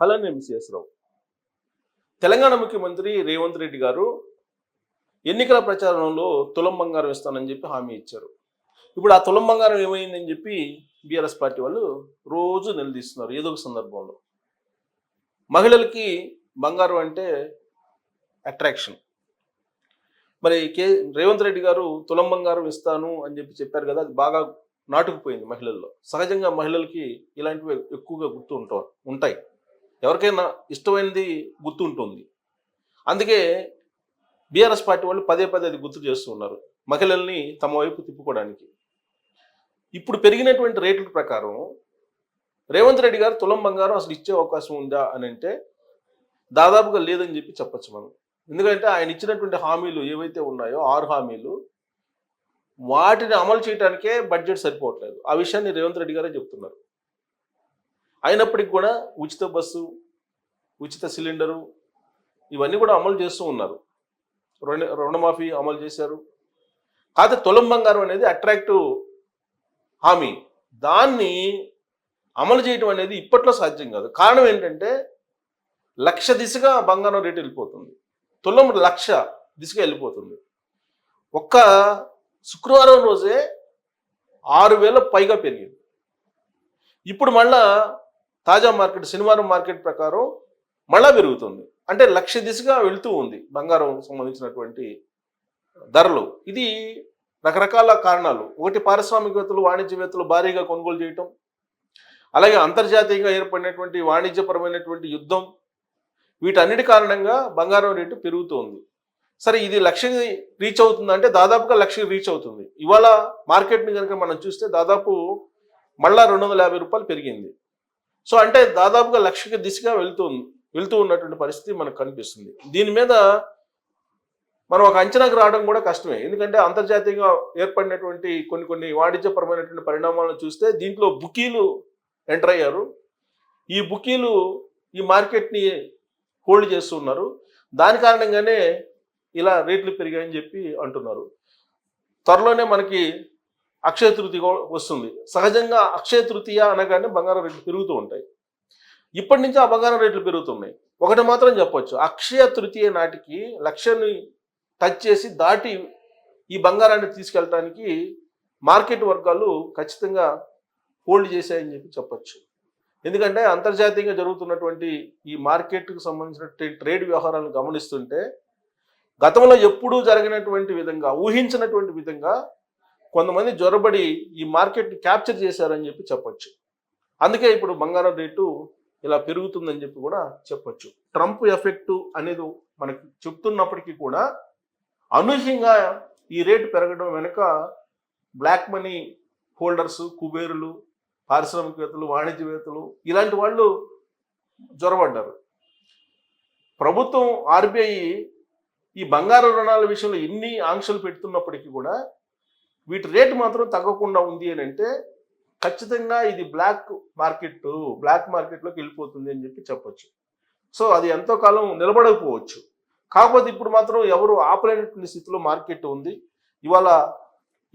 అలానే ఎంసీఎస్ రావు. తెలంగాణ ముఖ్యమంత్రి రేవంత్ రెడ్డి గారు ఎన్నికల ప్రచారంలో తులం బంగారం ఇస్తానని చెప్పి హామీ ఇచ్చారు. ఇప్పుడు ఆ తులం బంగారం ఏమైందని చెప్పి బీఆర్ఎస్ పార్టీ వాళ్ళు రోజు నిలదీస్తున్నారు ఏదో ఒక సందర్భంలో. మహిళలకి బంగారం అంటే అట్రాక్షన్. మరి రేవంత్ రెడ్డి గారు తులం బంగారం ఇస్తాను అని చెప్పి చెప్పారు కదా, అది బాగా నాటుకుపోయింది మహిళల్లో. సహజంగా మహిళలకి ఇలాంటివి ఎక్కువగా ఉంటాయి. ఎవరికైనా ఇష్టమైనది గుర్తు ఉంటుంది. అందుకే బీఆర్ఎస్ పార్టీ వాళ్ళు పదే పదే అది గుర్తు చేస్తూ ఉన్నారు మహిళల్ని తమ వైపు తిప్పుకోవడానికి. ఇప్పుడు పెరిగినటువంటి రేట్ల ప్రకారం రేవంత్ రెడ్డి గారు తులం బంగారం అసలు ఇచ్చే అవకాశం ఉందా అని అంటే దాదాపుగా లేదని చెప్పి చెప్పచ్చు మనం. ఎందుకంటే ఆయన ఇచ్చినటువంటి హామీలు ఏవైతే ఉన్నాయో 6 హామీలు, వాటిని అమలు చేయడానికే బడ్జెట్ సరిపోవట్లేదు. ఆ విషయాన్ని రేవంత్ రెడ్డి గారే చెప్తున్నారు. అయినప్పటికీ కూడా ఉచిత బస్సు, ఉచిత సిలిండరు ఇవన్నీ కూడా అమలు చేస్తూ ఉన్నారు. రుణమాఫీ అమలు చేశారు. కాకపోతే తులం బంగారం అనేది అట్రాక్టివ్ హామీ. దాన్ని అమలు చేయడం అనేది ఇప్పట్లో సాధ్యం కాదు. కారణం ఏంటంటే 1,00,000 దిశగా బంగారం రేటు వెళ్ళిపోతుంది. తులం 1,00,000 దిశగా వెళ్ళిపోతుంది. ఒక్క శుక్రవారం రోజే 6,000 పైగా పెరిగింది. ఇప్పుడు మళ్ళా తాజా మార్కెట్ శనివారం మార్కెట్ ప్రకారం మళ్ళా పెరుగుతుంది. అంటే 1,00,000 దిశగా వెళుతూ ఉంది బంగారం సంబంధించినటువంటి ధరలు. ఇది రకరకాల కారణాలు. ఒకటి, పారిశ్రామికవేత్తలు, వాణిజ్యవేత్తలు భారీగా కొనుగోలు చేయటం, అలాగే అంతర్జాతీయంగా ఏర్పడినటువంటి వాణిజ్యపరమైనటువంటి యుద్ధం, వీటన్నిటి కారణంగా బంగారం రేటు పెరుగుతోంది. సరే, ఇది 1,00,000 రీచ్ అవుతుందంటే దాదాపుగా 1,00,000 రీచ్ అవుతుంది. ఇవాళ మార్కెట్ని కనుక మనం చూస్తే దాదాపు మళ్ళా 250 రూపాయలు పెరిగింది. సో అంటే దాదాపుగా 1,00,000 దిశగా వెళ్తూ ఉన్నటువంటి పరిస్థితి మనకు కనిపిస్తుంది. దీని మీద మనం ఒక అంచనాకు రావడం కూడా కష్టమే. ఎందుకంటే అంతర్జాతీయంగా ఏర్పడినటువంటి కొన్ని వాణిజ్యపరమైనటువంటి పరిణామాలను చూస్తే దీంట్లో బుకీలు ఎంటర్ అయ్యారు. ఈ బుకీలు ఈ మార్కెట్ని హోల్డ్ చేస్తూ ఉన్నారు. దాని కారణంగానే ఇలా రేట్లు పెరిగాయని చెప్పి అంటున్నారు. త్వరలోనే మనకి అక్షయ తృతీయ వస్తుంది. సహజంగా అక్షయ తృతీయ అనగానే బంగారం రేట్లు పెరుగుతూ ఉంటాయి. ఇప్పటి నుంచి ఆ బంగారం రేట్లు పెరుగుతున్నాయి. ఒకటి మాత్రం చెప్పొచ్చు, అక్షయ తృతీయ నాటికి 1,00,000ని టచ్ చేసి దాటి ఈ బంగారాన్ని తీసుకెళ్ళటానికి మార్కెట్ వర్గాలు ఖచ్చితంగా హోల్డ్ చేశాయని చెప్పి చెప్పచ్చు. ఎందుకంటే అంతర్జాతీయంగా జరుగుతున్నటువంటి ఈ మార్కెట్కు సంబంధించిన ట్రేడ్ వ్యవహారాలను గమనిస్తుంటే గతంలో ఎప్పుడూ జరిగినటువంటి విధంగా, ఊహించినటువంటి విధంగా కొంతమంది జొరబడి ఈ మార్కెట్ని క్యాప్చర్ చేశారని చెప్పి చెప్పచ్చు. అందుకే ఇప్పుడు బంగారం రేటు ఇలా పెరుగుతుందని చెప్పి కూడా చెప్పచ్చు. ట్రంప్ ఎఫెక్టు అనేది మనకి చెప్తున్నప్పటికీ కూడా అనూహ్యంగా ఈ రేటు పెరగడం వెనుక బ్లాక్ మనీ హోల్డర్స్, కుబేరులు, పారిశ్రామికవేత్తలు, వాణిజ్యవేత్తలు ఇలాంటి వాళ్ళు జొరబడ్డారు. ప్రభుత్వం, ఆర్బీఐ ఈ బంగారు రుణాల విషయంలో ఎన్ని ఆంక్షలు పెడుతున్నప్పటికీ కూడా వీటి రేటు మాత్రం తగ్గకుండా ఉంది అని అంటే ఖచ్చితంగా ఇది బ్లాక్ మార్కెట్లోకి వెళ్ళిపోతుంది అని చెప్పి చెప్పచ్చు. సో అది ఎంతో కాలం నిలబడకపోవచ్చు. కాకపోతే ఇప్పుడు మాత్రం ఎవరు ఆపలేనటువంటి స్థితిలో మార్కెట్ ఉంది. ఇవాళ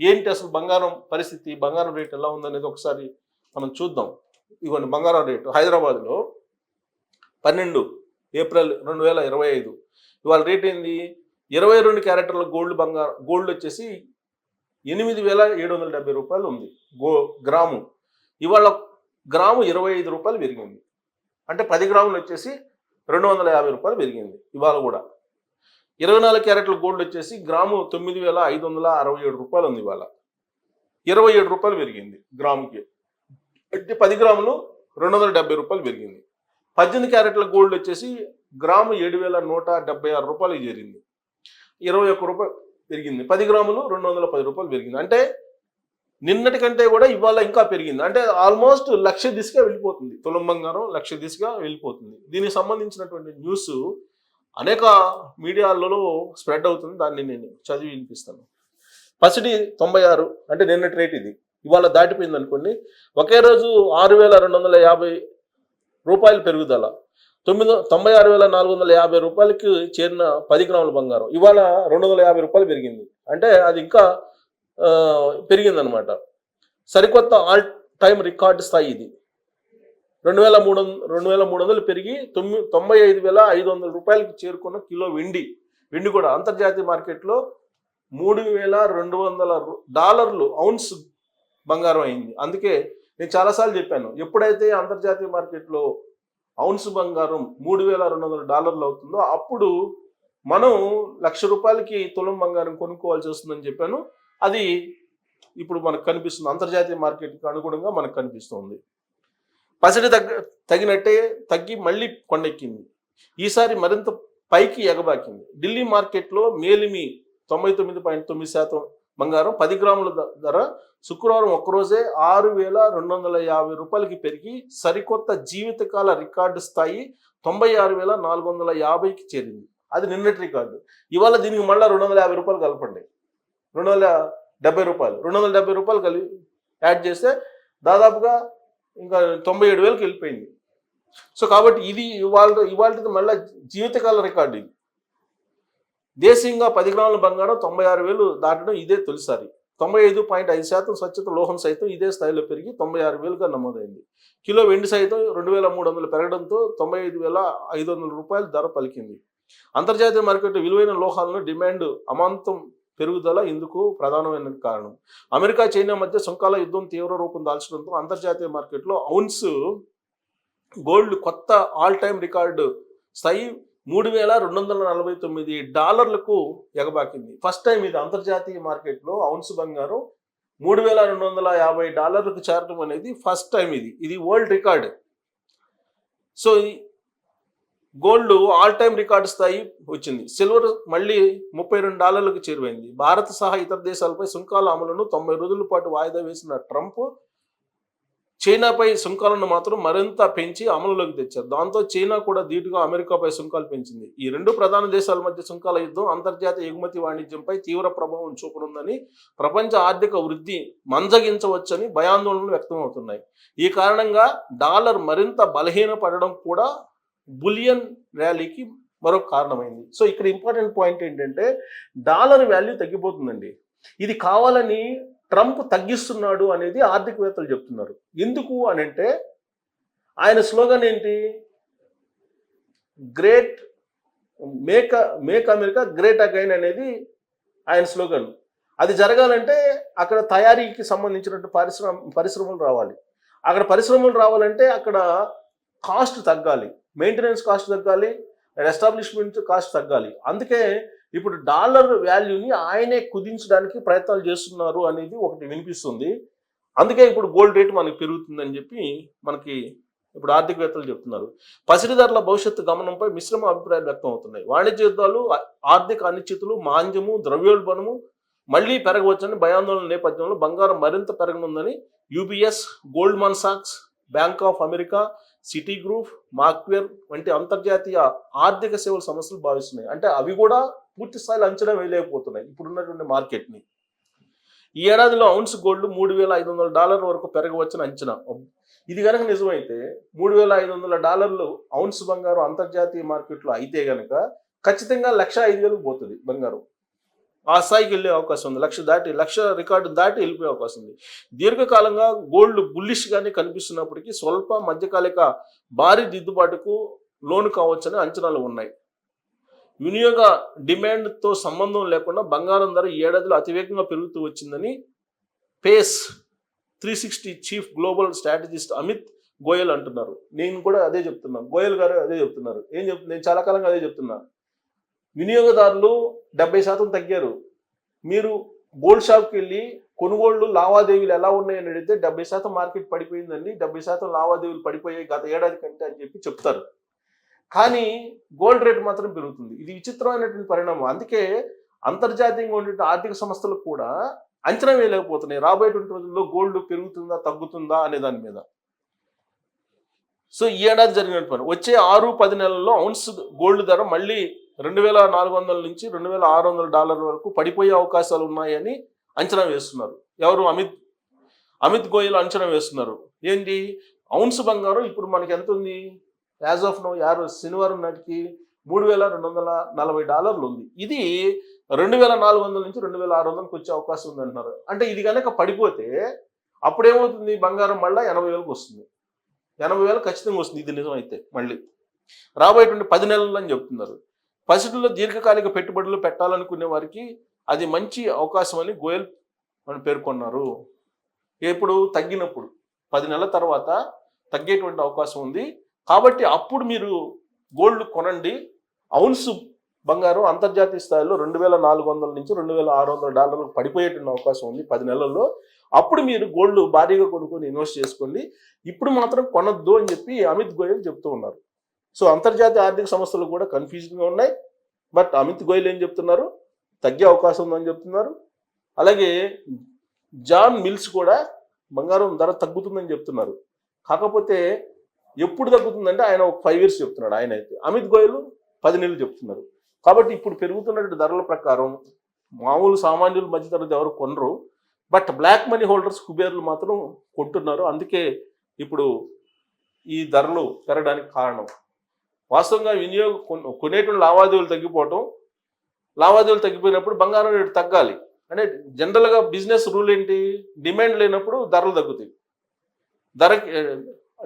ఏంటి అసలు బంగారం పరిస్థితి, బంగారం రేటు ఎలా ఉందనేది ఒకసారి మనం చూద్దాం. ఇవ్వండి బంగారం రేటు. హైదరాబాద్లో 12 ఏప్రిల్ 2025 ఇవాళ రేట్ ఏంది? 22 క్యారెక్టర్ల గోల్డ్ వచ్చేసి 8,770 రూపాయలు ఉంది గ్రాము. ఇవాళ గ్రాము 25 రూపాయలు పెరిగింది. అంటే 10 గ్రాములు వచ్చేసి 250 రూపాయలు పెరిగింది. ఇవాళ కూడా 24 క్యారెట్ల గోల్డ్ వచ్చేసి గ్రాము 9,567 రూపాయలు ఉంది. ఇవాళ 27 రూపాయలు పెరిగింది గ్రాముకి. అంటే 10 గ్రాములు 270 రూపాయలు పెరిగింది. 18 క్యారెట్ల గోల్డ్ వచ్చేసి గ్రాము 7,176 రూపాయలు చేరింది. 21 రూపాయలు పెరిగింది. 10 గ్రాములు 210 రూపాయలు పెరిగింది. అంటే నిన్నటి కంటే కూడా ఇవాళ ఇంకా పెరిగింది. అంటే ఆల్మోస్ట్ 1,00,000 దిశగా వెళ్ళిపోతుంది. తులం బంగారం 1,00,000 దిశగా వెళ్ళిపోతుంది. దీనికి సంబంధించినటువంటి న్యూస్ అనేక మీడియాలలో స్ప్రెడ్ అవుతుంది. దాన్ని నేను చదివి వినిపిస్తాను. పసిడి 96 అంటే నిన్నటి రేట్ ఇది. ఇవాళ దాటిపోయింది అనుకోండి. ఒకే రోజు 6,250 రూపాయలు పెరుగుదల. 96,450 రూపాయలకి చేరిన 10 గ్రాముల బంగారం ఇవాళ 250 రూపాయలు పెరిగింది. అంటే అది ఇంకా పెరిగిందనమాట. సరికొత్త ఆల్ టైమ్ రికార్డు స్థాయి ఇది. 2300 పెరిగి 95,500 రూపాయలకి చేరుకున్న కిలో వెండి కూడా అంతర్జాతీయ మార్కెట్లో $3,200 ఔన్స్ బంగారం అయింది. అందుకే నేను చాలాసార్లు చెప్పాను, ఎప్పుడైతే అంతర్జాతీయ మార్కెట్లో ఔన్స్ బంగారం $3,200 అవుతుందో అప్పుడు మనం ₹1,00,000 తులం బంగారం కొనుక్కోవాల్సి వస్తుందని చెప్పాను. అది ఇప్పుడు మనకు కనిపిస్తుంది, అంతర్జాతీయ మార్కెట్కి అనుగుణంగా మనకు కనిపిస్తుంది. పసిడి తగినట్టే తగ్గి మళ్ళీ కొండెక్కింది. ఈసారి మరింత పైకి ఎగబాకింది. ఢిల్లీ మార్కెట్లో మేలిమి 99.9% బంగారం 10 గ్రాముల ధర శుక్రవారం ఒక్కరోజే ₹6,250 పెరిగి సరికొత్త జీవితకాల రికార్డు స్థాయి 96,450కి చేరింది. అది నిన్నటి రికార్డు. ఇవాళ దీనికి మళ్ళీ ₹250 కలపండి, ₹270 కలిపి యాడ్ చేస్తే దాదాపుగా ఇంకా 97,000కి వెళ్ళిపోయింది. సో కాబట్టి ఇది ఇవాళ మళ్ళీ జీవితకాల రికార్డు. ఇది దేశీయంగా 10 గ్రాముల బంగారం 96,000 దాటడం ఇదే తొలిసారి. 95.5% స్వచ్ఛత లోహం సైతం ఇదే స్థాయిలో పెరిగి 96,000గా నమోదైంది. కిలో వెండి సైతం 2,300 పెరగడంతో ₹95,500 ధర పలికింది. అంతర్జాతీయ మార్కెట్ విలువైన లోహాలను డిమాండ్ అమాంతం పెరుగుదల ఇందుకు ప్రధానమైన కారణం. అమెరికా చైనా మధ్య సుంకాల యుద్ధం తీవ్ర రూపం దాల్చడంతో అంతర్జాతీయ మార్కెట్లో ఔన్స్ గోల్డ్ కొత్త ఆల్ టైమ్ రికార్డు స్థాయి $3,249కు ఎగబాకింది. ఫస్ట్ టైం ఇది అంతర్జాతీయ మార్కెట్లో ఔన్స్ బంగారం $3,250కు చేరడం అనేది ఫస్ట్ టైం. ఇది world record. So gold all time record స్థాయి వచ్చింది. సిల్వర్ మళ్ళీ $32కు చేరువైంది. భారత్ సహా ఇతర దేశాలపై సుంకాల అమలును 90 రోజుల పాటు వాయిదా వేసిన ట్రంప్ చైనాపై సుంకాలను మాత్రం మరింత పెంచి అమలులోకి తెచ్చారు. దాంతో చైనా కూడా ధీటుగా అమెరికాపై సుంకాలు పెంచింది. ఈ రెండు ప్రధాన దేశాల మధ్య సుంకాల యుద్ధం అంతర్జాతీయ ఎగుమతి వాణిజ్యంపై తీవ్ర ప్రభావం చూపనుందని, ప్రపంచ ఆర్థిక వృద్ధి మందగించవచ్చని భయాందోళనలు వ్యక్తమవుతున్నాయి. ఈ కారణంగా డాలర్ మరింత బలహీనపడడం కూడా బులియన్ ర్యాలీకి మరొక కారణమైంది. సో ఇక్కడ ఇంపార్టెంట్ పాయింట్ ఏంటంటే డాలర్ వాల్యూ తగ్గిపోతుందండి. ఇది కావాలని ట్రంప్ తగ్గిస్తున్నాడు అనేది ఆర్థికవేత్తలు చెప్తున్నారు. ఎందుకు అని అంటే ఆయన స్లోగన్ ఏంటి? Great make America great again అనేది ఆయన స్లోగన్. అది జరగాలంటే అక్కడ తయారీకి సంబంధించినట్టు పరిశ్రమలు రావాలి. అక్కడ పరిశ్రమలు రావాలంటే అక్కడ కాస్ట్ తగ్గాలి, మెయింటెనెన్స్ కాస్ట్ తగ్గాలి, ఎస్టాబ్లిష్మెంట్ కాస్ట్ తగ్గాలి. అందుకే ఇప్పుడు డాలర్ వాల్యూని ఆయనే కుదించడానికి ప్రయత్నాలు చేస్తున్నారు అనేది ఒకటి వినిపిస్తుంది. అందుకే ఇప్పుడు గోల్డ్ రేట్ మనకి పెరుగుతుందని చెప్పి మనకి ఇప్పుడు ఆర్థికవేత్తలు చెప్తున్నారు. పసిడి ధరల భవిష్యత్తు గమనంపై మిశ్రమ అభిప్రాయాలు వ్యక్తం అవుతున్నాయి. వాణిజ్య యుద్ధాలు, ఆర్థిక అనిశ్చితులు, మాంద్యము, ద్రవ్యోల్బణము మళ్లీ పెరగవచ్చని భయాందోళన నేపథ్యంలో బంగారం మరింత పెరగనుందని యూబీఎస్, గోల్డ్మన్ సాక్స్, Bank of America, Citi group, Macquarie వంటి అంతర్జాతీయ ఆర్థిక సేవల సంస్థలు భావిస్తున్నాయి. అంటే అవి కూడా పూర్తి స్థాయిలో అంచనా వేయలేకపోతున్నాయి ఇప్పుడున్నటువంటి మార్కెట్ని. ఈ ఏడాదిలో ఔన్స్ గోల్డ్ $3,500 వరకు పెరగవచ్చని అంచనా. ఇది కనుక నిజమైతే $3,500 ఔన్స్ బంగారం అంతర్జాతీయ మార్కెట్లో అయితే కనుక ఖచ్చితంగా 1,05,000కు పోతుంది బంగారం. ఆ స్థాయికి వెళ్ళే అవకాశం ఉంది. 1,00,000 రికార్డు దాటి వెళ్ళిపోయే అవకాశం ఉంది. దీర్ఘకాలంగా గోల్డ్ బుల్లిష్గానే కనిపిస్తున్నప్పటికీ స్వల్ప మధ్యకాలిక భారీ దిద్దుబాటుకు లోను కావచ్చని అంచనాలు ఉన్నాయి. వినియోగ డిమాండ్తో సంబంధం లేకుండా బంగారం ధర ఈ ఏడాదిలో అతివేగంగా పెరుగుతూ వచ్చిందని Pace 360 chief global strategist Amit Goyal అంటున్నారు. నేను కూడా అదే చెప్తున్నాను, గోయల్ గారు అదే చెప్తున్నారు. నేను చాలా కాలంగా అదే చెప్తున్నా. వినియోగదారులు 70% తగ్గారు. మీరు గోల్డ్ షాప్కి వెళ్ళి కొనుగోళ్లు లావాదేవీలు ఎలా ఉన్నాయని అడిగితే 70% మార్కెట్ పడిపోయిందండి, 70% లావాదేవీలు పడిపోయాయి గత ఏడాది కంటే అని చెప్పి చెప్తారు. కానీ గోల్డ్ రేట్ మాత్రం పెరుగుతుంది. ఇది విచిత్రమైనటువంటి పరిణామం. అందుకే అంతర్జాతీయంగా ఉండే ఆర్థిక సంస్థలు కూడా అంచనా వేయలేకపోతున్నాయి రాబోయేటువంటి రోజుల్లో గోల్డ్ పెరుగుతుందా తగ్గుతుందా అనే దాని మీద. సో ఈ ఏడాది జరిగినట్టు పని వచ్చే 6-10 నెలల్లో ఔన్స్ గోల్డ్ ధర మళ్ళీ $2,400 నుంచి $2,600 వరకు పడిపోయే అవకాశాలు ఉన్నాయని అంచనా వేస్తున్నారు. ఎవరు? అమిత్ గోయల్ అంచనా వేస్తున్నారు. ఏంటి? ఔన్స్ బంగారం ఇప్పుడు మనకి ఎంత ఉంది? యాజ్ ఆఫ్ నో శనివారం నాటికి $3,240 ఉంది. ఇది 2,400 నుంచి 2,600కి వచ్చే అవకాశం ఉంది అంటున్నారు. అంటే ఇది కనుక పడిపోతే అప్పుడేమవుతుంది? బంగారం మళ్ళీ 80,000కి వస్తుంది. 80,000 ఖచ్చితంగా వస్తుంది, ఇది నిజమైతే. మళ్ళీ రాబోయేటువంటి 10 నెలలు అని చెప్తున్నారు. పసిడిలో దీర్ఘకాలిక పెట్టుబడులు పెట్టాలనుకునే వారికి అది మంచి అవకాశం అని గోయల్ అని పేర్కొన్నారు. ఎప్పుడు తగ్గినప్పుడు 10 నెలల తర్వాత తగ్గేటువంటి అవకాశం ఉంది. కాబట్టి అప్పుడు మీరు గోల్డ్ కొనండి. ఔన్స్ బంగారం అంతర్జాతీయ స్థాయిలో $2,400 నుంచి $2,600 పడిపోయేటువంటి అవకాశం ఉంది 10 నెలల్లో. అప్పుడు మీరు గోల్డ్ భారీగా కొనుక్కొని ఇన్వెస్ట్ చేసుకోండి, ఇప్పుడు మాత్రం కొనొద్దు అని చెప్పి అమిత్ గోయల్ చెప్తూ ఉన్నారు. సో అంతర్జాతీయ ఆర్థిక సంస్థలు కూడా కన్ఫ్యూజన్గా ఉన్నాయి. బట్ అమిత్ గోయల్ ఏం చెప్తున్నారు, తగ్గే అవకాశం ఉందని చెప్తున్నారు. అలాగే జాన్ మిల్స్ కూడా బంగారం ధర తగ్గుతుందని చెప్తున్నారు. కాకపోతే ఎప్పుడు తగ్గుతుందంటే ఆయన ఒక 5 years చెప్తున్నాడు ఆయన అయితే. అమిత్ గోయల్ 10 నెలలు చెప్తున్నారు. కాబట్టి ఇప్పుడు పెరుగుతున్నటువంటి ధరల ప్రకారం మామూలు సామాన్యుల మధ్యతరగతి ఎవరు కొనరు. బట్ బ్లాక్ మనీ హోల్డర్స్, కుబేర్లు మాత్రం కొంటున్నారు. అందుకే ఇప్పుడు ఈ ధరలు పెరగడానికి కారణం. వాస్తవంగా కొనేటువంటి లావాదేవీలు తగ్గిపోవటం, లావాదేవీలు తగ్గిపోయినప్పుడు బంగారం రేటు తగ్గాలి. అంటే జనరల్గా బిజినెస్ రూల్ ఏంటి, డిమాండ్ లేనప్పుడు ధరలు తగ్గుతాయి,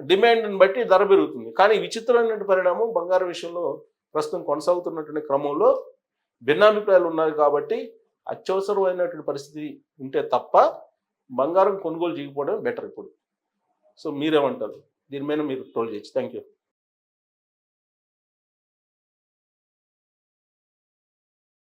డిమాండ్ని బట్టి ధర పెరుగుతుంది. కానీ విచిత్రమైన పరిణామం బంగారం విషయంలో ప్రస్తుతం కొనసాగుతున్నటువంటి క్రమంలో భిన్నాభిప్రాయాలు ఉన్నాయి. కాబట్టి అత్యవసరమైనటువంటి పరిస్థితి ఉంటే తప్ప బంగారం కొనుగోలు చేయకపోవడం బెటర్ ఇప్పుడు. సో మీరేమంటారు, దీని మీద మీరు ట్రోల్ చేయొచ్చు. Thank you.